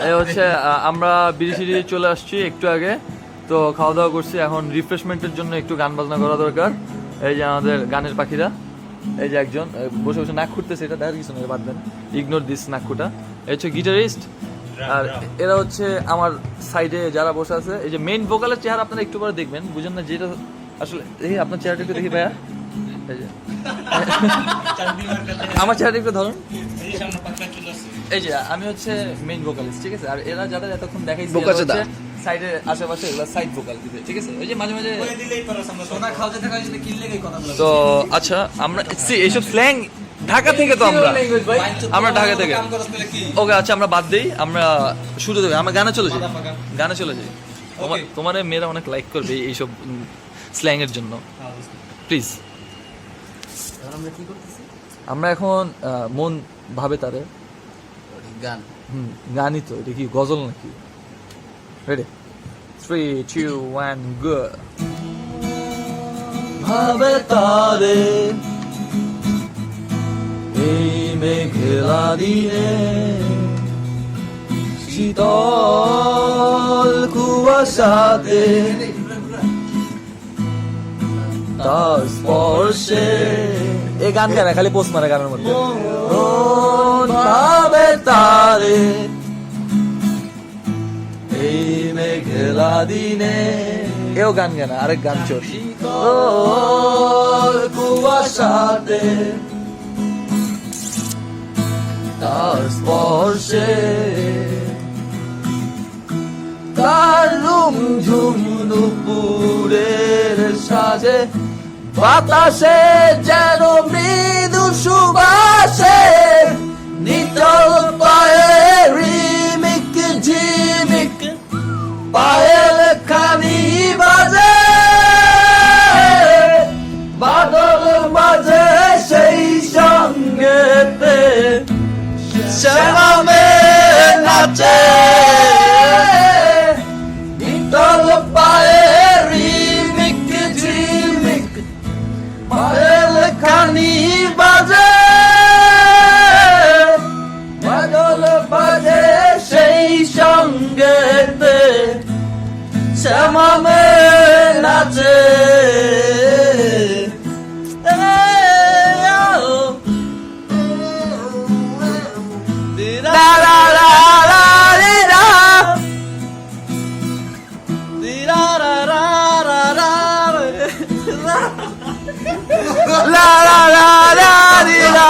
এ হচ্ছে আমরা বিরিশিরি চলে আসছি একটু আগে, তো খাওয়া দাওয়া করছি, এখন রিফ্রেশমেন্টের জন্য একটু গান বাজনা করা দরকার। এই যে আমাদের গানের পাখিরা, এই যে একজন বসে বসে নাক খুঁটতেছে, এটা দেখার কিছু নয়, বাদ দেন, ইগনোর দিস নাক খুঁটা। এই হচ্ছে গিটারিস্ট, আর এরা হচ্ছে আমার সাইডে যারা বসে আছে। এই যে মেইন ভোকালের চেহারা আপনারা একটু পরে দেখবেন, বুঝেন না যেটা আসলে। দেখি আপনার চেহারাটা একটু দেখি ভাইয়া, এই যে আমার চেহারাটা একটু ধরুন। এই যে আমি হচ্ছে মেইন ভোকালিস্ট, ঠিক আছে। আর এরা যাদের এতক্ষণ দেখাইছে সাইডের আশেপাশে, এগুলো সাইড ভোকাল দিবে, ঠিক আছে। ওই যে মাঝে মাঝে তো আচ্ছা, আমরা এইসব স্ল্যাং ঢাকা থেকে, তো আমরা ঢাকা থেকে। ওকে আচ্ছা, আমরা বাদ দিই, আমরা শুরু দেবো, আমরা গানে চলে যাই, গানে চলে যাই। তোমার মেয়েরা অনেক লাইক করবে এইসব স্ল্যাং এর জন্য, প্লিজ। আমরা এখন মন ভাবে তারে গান, গানই তো, এটা কি গজল নাকি? রেডি, 3, 2, 1, গো। ভাবে তারে এই মেঘলা দিনে, শীতল কুয়াশাতে তার স্পর্শে। এই গান গায় খালি পোস্ট মারে গানের মধ্যে। ভাবে তারে এই মেঘলা দিনে, এও গান গায় না, আরেক গান চোর। শীতল কুয়াশাতে তার স্পর্শে, তার ঝুম দুপুরের সাজে, বাতাসে যেন মৃদু সুবাসে, নিতল পায়ে রিমিক ঝিমিক পায়েল খানি বাজে, বাদল বাজে সেই সঙ্গেতে, শ্যামে নাচে, নিতল পায়ে রিমিক ঝিমিক পায়েল খানি বাজে, বাদল বাজে সেই সঙ্গেতে, শ্যামে নাচে। La la la la la la.